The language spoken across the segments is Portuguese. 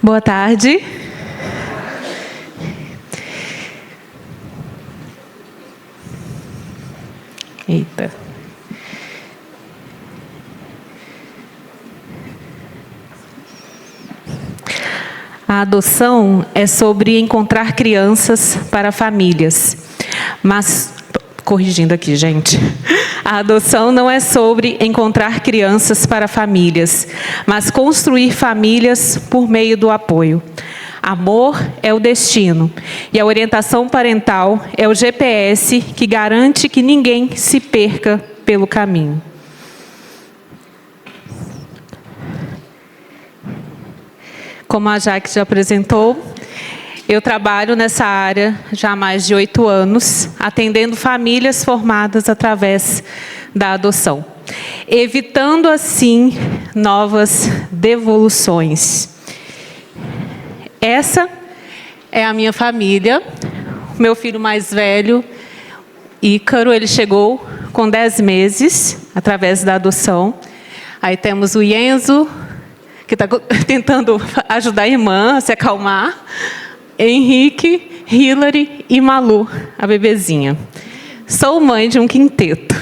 Boa tarde. Eita. A adoção é sobre encontrar crianças para famílias. Mas, corrigindo aqui, gente. A adoção não é sobre encontrar crianças para famílias, mas construir famílias por meio do apoio. Amor é o destino e a orientação parental é o GPS que garante que ninguém se perca pelo caminho. Como a Jaque já apresentou, eu trabalho nessa área já há mais de 8 anos, atendendo famílias formadas através da adoção, evitando assim novas devoluções. Essa é a minha família. Meu filho mais velho, Ícaro, ele chegou com 10 meses, através da adoção. Aí temos o Enzo, que está tentando ajudar a irmã a se acalmar. Henrique, Hilary e Malu, a bebezinha. Sou mãe de um quinteto.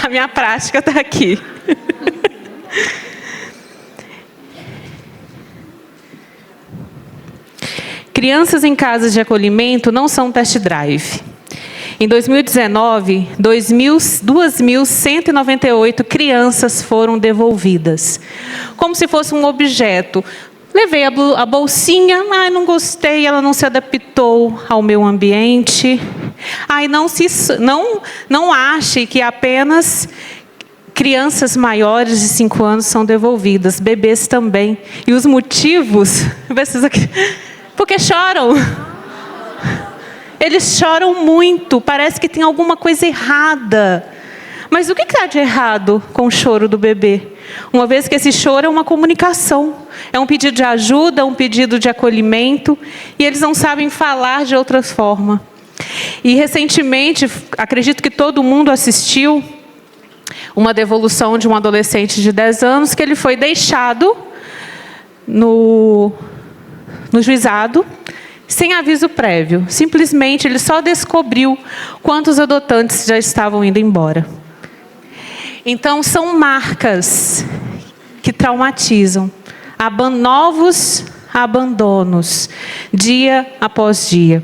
A minha prática está aqui. Crianças em casas de acolhimento não são test drive. Em 2019, 2.198 crianças foram devolvidas, como se fosse um objeto. Levei a bolsinha, não gostei, ela não se adaptou ao meu ambiente. Não ache que apenas crianças maiores de 5 anos são devolvidas, bebês também. E os motivos, porque choram. Eles choram muito, parece que tem alguma coisa errada. Mas o que está de errado com o choro do bebê? Uma vez que esse choro é uma comunicação, é um pedido de ajuda, um pedido de acolhimento, e eles não sabem falar de outra forma. E recentemente, acredito que todo mundo assistiu uma devolução de um adolescente de 10 anos, que ele foi deixado no juizado, sem aviso prévio. Simplesmente ele só descobriu quantos adotantes já estavam indo embora. Então, são marcas que traumatizam. Novos abandonos, dia após dia.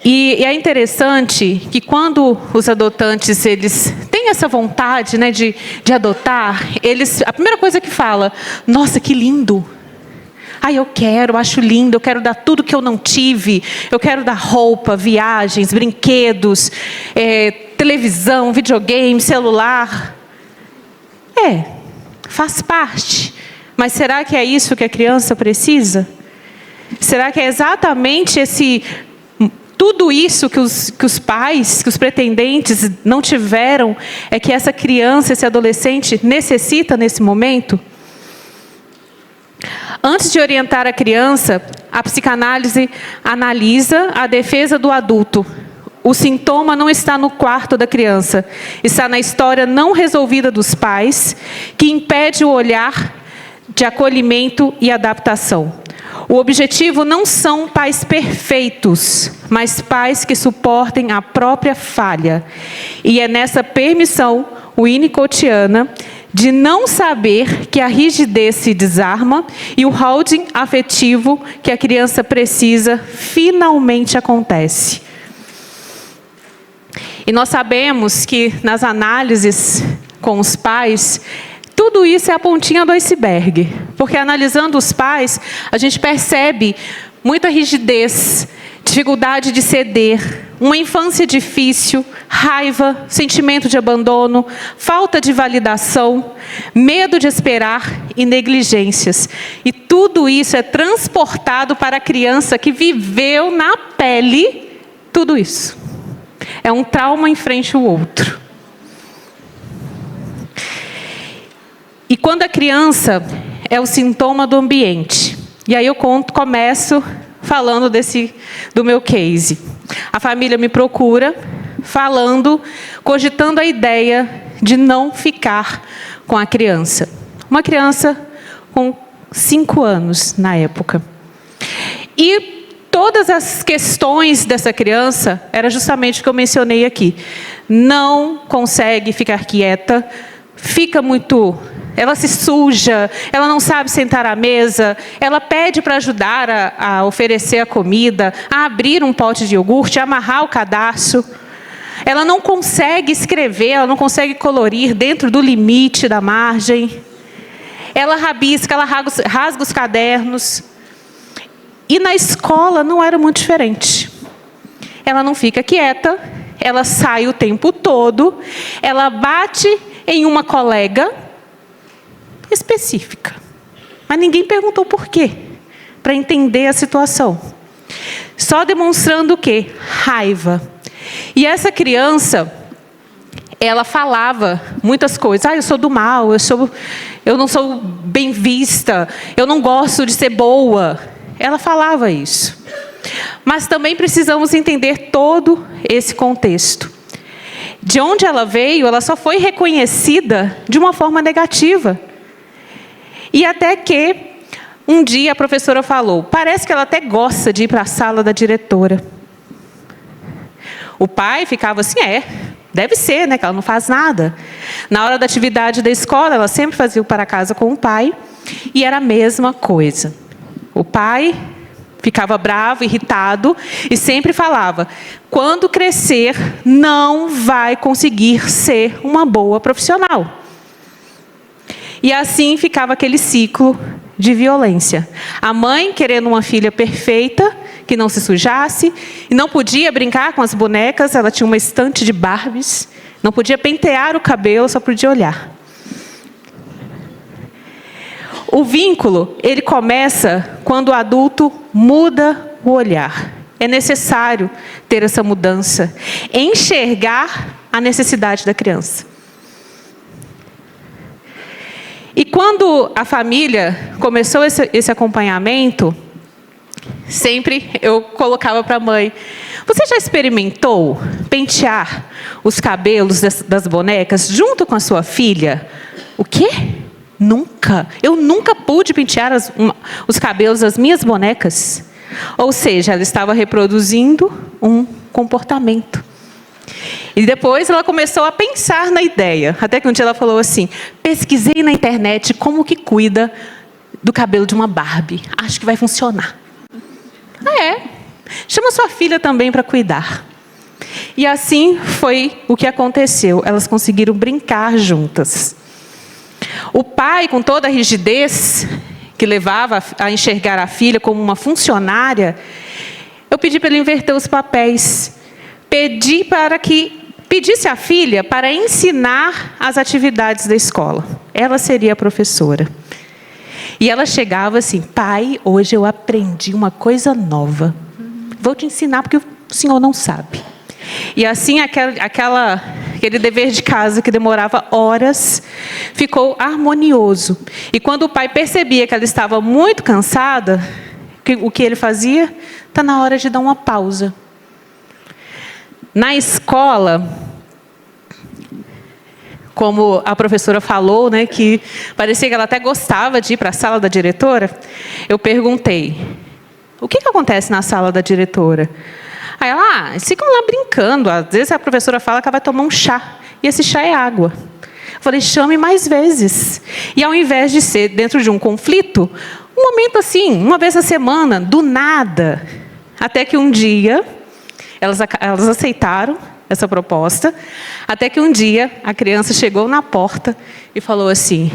E é interessante que quando os adotantes eles têm essa vontade, né, de adotar, a primeira coisa que fala, nossa, que lindo. Eu acho lindo, eu quero dar tudo que eu não tive. Eu quero dar roupa, viagens, brinquedos, televisão, videogame, celular. Faz parte. Mas será que é isso que a criança precisa? Será que é exatamente tudo isso que os pais, que os pretendentes não tiveram, é que essa criança, esse adolescente necessita nesse momento? Antes de orientar a criança, a psicanálise analisa a defesa do adulto. O sintoma não está no quarto da criança, está na história não resolvida dos pais, que impede o olhar de acolhimento e adaptação. O objetivo não são pais perfeitos, mas pais que suportem a própria falha. E é nessa permissão winnicottiana de não saber que a rigidez se desarma e o holding afetivo que a criança precisa finalmente acontece. E nós sabemos que nas análises com os pais, tudo isso é a pontinha do iceberg. Porque analisando os pais, a gente percebe muita rigidez, dificuldade de ceder, uma infância difícil, raiva, sentimento de abandono, falta de validação, medo de esperar e negligências. E tudo isso é transportado para a criança que viveu na pele tudo isso. É um trauma em frente ao outro. E quando a criança é o sintoma do ambiente. E aí eu começo falando do meu case. A família me procura, cogitando a ideia de não ficar com a criança. Uma criança com 5 anos na época. E todas as questões dessa criança era justamente o que eu mencionei aqui. Não consegue ficar quieta, ela se suja, ela não sabe sentar à mesa, ela pede para ajudar a oferecer a comida, a abrir um pote de iogurte, a amarrar o cadarço. Ela não consegue escrever, ela não consegue colorir dentro do limite da margem. Ela rabisca, ela rasga os cadernos. E na escola não era muito diferente. Ela não fica quieta, ela sai o tempo todo, ela bate em uma colega específica. Mas ninguém perguntou por quê, para entender a situação. Só demonstrando o quê? Raiva. E essa criança, ela falava muitas coisas. Eu sou do mal, eu não sou bem vista, eu não gosto de ser boa. Ela falava isso. Mas também precisamos entender todo esse contexto. De onde ela veio, ela só foi reconhecida de uma forma negativa. E até que, um dia a professora falou, parece que ela até gosta de ir para a sala da diretora. O pai ficava assim, deve ser, né, que ela não faz nada. Na hora da atividade da escola, ela sempre fazia o para casa com o pai, e era a mesma coisa. O pai ficava bravo, irritado, e sempre falava, quando crescer, não vai conseguir ser uma boa profissional. E assim ficava aquele ciclo de violência. A mãe querendo uma filha perfeita, que não se sujasse, e não podia brincar com as bonecas, ela tinha uma estante de Barbies, não podia pentear o cabelo, só podia olhar. O vínculo, ele começa quando o adulto muda o olhar. É necessário ter essa mudança, enxergar a necessidade da criança. E quando a família começou esse acompanhamento, sempre eu colocava para a mãe, você já experimentou pentear os cabelos das bonecas junto com a sua filha? O quê? Nunca. Eu nunca pude pentear os cabelos das minhas bonecas. Ou seja, ela estava reproduzindo um comportamento. E depois ela começou a pensar na ideia. Até que um dia ela falou assim, pesquisei na internet como que cuida do cabelo de uma Barbie. Acho que vai funcionar. Chama sua filha também para cuidar. E assim foi o que aconteceu. Elas conseguiram brincar juntas. O pai, com toda a rigidez que levava a enxergar a filha como uma funcionária, eu pedi para ele inverter os papéis. Pedi para que pedisse à filha para ensinar as atividades da escola. Ela seria a professora. E ela chegava assim, pai, hoje eu aprendi uma coisa nova. Vou te ensinar porque o senhor não sabe. E assim, aquele dever de casa que demorava horas, ficou harmonioso. E quando o pai percebia que ela estava muito cansada, o que ele fazia? Está na hora de dar uma pausa. Na escola, como a professora falou, né, que parecia que ela até gostava de ir para a sala da diretora, eu perguntei, o que acontece na sala da diretora? Aí ela, eles ficam lá brincando. Às vezes a professora fala que ela vai tomar um chá. E esse chá é água. Eu falei, chame mais vezes. E ao invés de ser dentro de um conflito, um momento assim, uma vez a semana, do nada. Até que um dia, elas aceitaram essa proposta. Até que um dia, a criança chegou na porta e falou assim,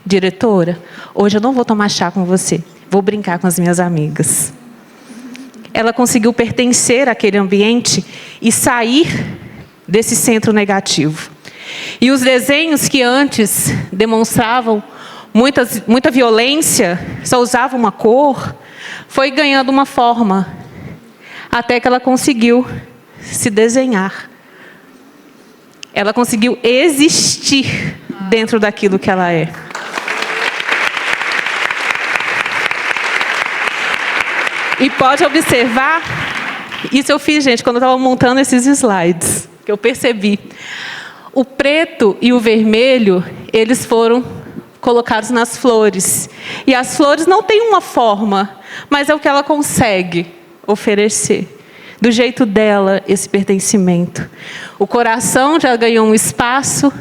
diretora, hoje eu não vou tomar chá com você. Vou brincar com as minhas amigas. Ela conseguiu pertencer àquele ambiente e sair desse centro negativo. E os desenhos que antes demonstravam muita violência, só usavam uma cor, foi ganhando uma forma, até que ela conseguiu se desenhar. Ela conseguiu existir dentro daquilo que ela é. E pode observar, isso eu fiz, gente, quando eu estava montando esses slides, que eu percebi. O preto e o vermelho, eles foram colocados nas flores. E as flores não têm uma forma, mas é o que ela consegue oferecer. Do jeito dela, esse pertencimento. O coração já ganhou um espaço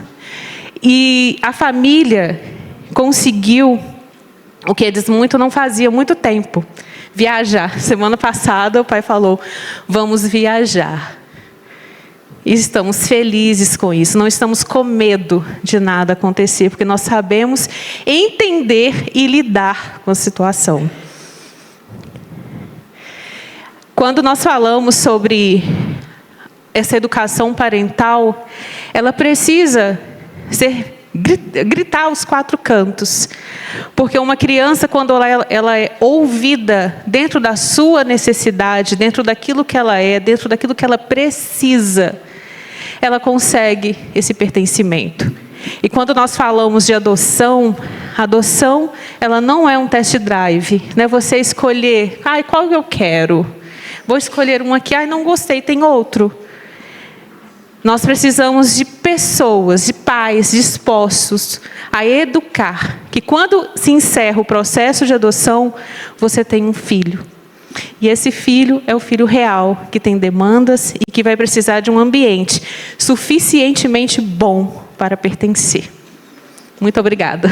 e a família conseguiu o que eles não faziam há muito tempo. Viajar. Semana passada o pai falou, vamos viajar. E estamos felizes com isso, não estamos com medo de nada acontecer, porque nós sabemos entender e lidar com a situação. Quando nós falamos sobre essa educação parental, ela precisa gritar aos 4 cantos. Porque uma criança, quando ela é ouvida dentro da sua necessidade, dentro daquilo que ela é, dentro daquilo que ela precisa, ela consegue esse pertencimento. E quando nós falamos de adoção, a adoção, ela não é um test drive, né? Você escolher, qual eu quero? Vou escolher um aqui, não gostei, tem outro. Nós precisamos de pessoas, de pais dispostos a educar, que quando se encerra o processo de adoção, você tem um filho. E esse filho é o filho real, que tem demandas e que vai precisar de um ambiente suficientemente bom para pertencer. Muito obrigada.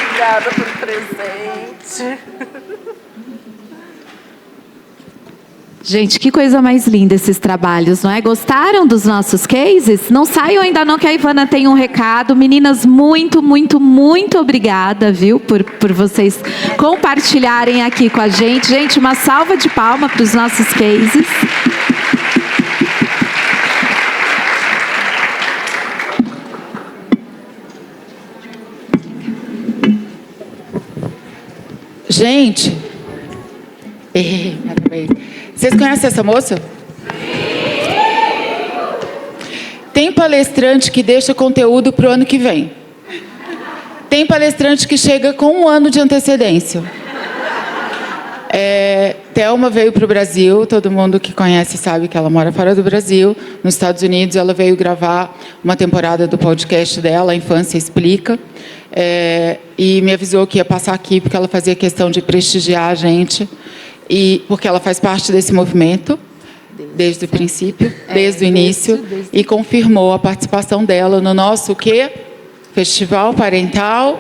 Obrigada pelo presente. Gente, que coisa mais linda esses trabalhos, não é? Gostaram dos nossos cases? Não saiam ainda não, que a Ivana tem um recado. Meninas, muito, muito, muito obrigada, viu? Por vocês compartilharem aqui com a gente. Gente, uma salva de palmas para os nossos cases. Gente, parabéns. Vocês conhecem essa moça? Tem palestrante que deixa conteúdo para o ano que vem. Tem palestrante que chega com 1 ano de antecedência. Thelma veio para o Brasil, todo mundo que conhece sabe que ela mora fora do Brasil. Nos Estados Unidos, ela veio gravar uma temporada do podcast dela, A Infância Explica. E me avisou que ia passar aqui, porque ela fazia questão de prestigiar a gente. E porque ela faz parte desse movimento, desde o princípio, desde o início, e confirmou a participação dela no nosso, o quê? Festival Parental.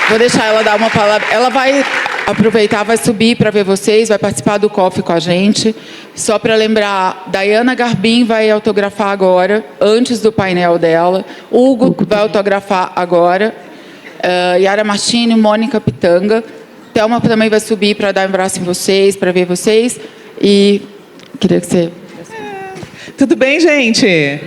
Vou deixar ela dar uma palavra. Ela vai aproveitar, vai subir para ver vocês, vai participar do coffee com a gente. Só para lembrar, Dayana Garbim vai autografar agora, antes do painel dela. Hugo vai autografar agora. Yara Martini, Mônica Pitanga. Thelma também vai subir para dar um abraço em vocês, para ver vocês. E queria que você... Tudo bem, gente?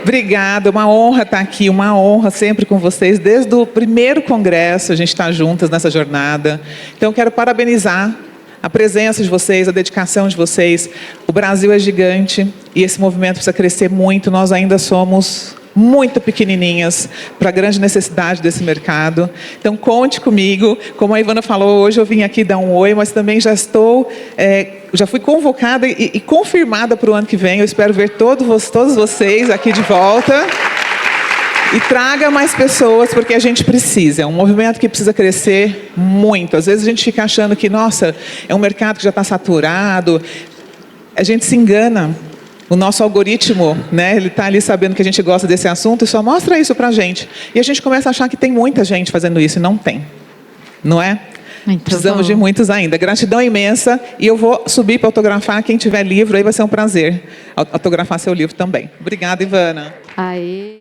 Obrigada, uma honra estar aqui, uma honra sempre com vocês. Desde o primeiro congresso, a gente está juntas nessa jornada. Então, quero parabenizar a presença de vocês, a dedicação de vocês. O Brasil é gigante e esse movimento precisa crescer muito. Nós ainda somos muito pequenininhas para a grande necessidade desse mercado. Então, conte comigo. Como a Ivana falou, hoje eu vim aqui dar um oi, mas também já fui convocada e confirmada para o ano que vem. Eu espero ver todos vocês aqui de volta. E traga mais pessoas, porque a gente precisa. É um movimento que precisa crescer muito. Às vezes a gente fica achando que, nossa, é um mercado que já está saturado. A gente se engana. O nosso algoritmo, né, ele está ali sabendo que a gente gosta desse assunto e só mostra isso para a gente. E a gente começa a achar que tem muita gente fazendo isso e não tem. Não é? Muito Precisamos bom. de muitos ainda. Gratidão imensa. E eu vou subir para autografar. Quem tiver livro, aí vai ser um prazer autografar seu livro também. Obrigada, Ivana. Aê.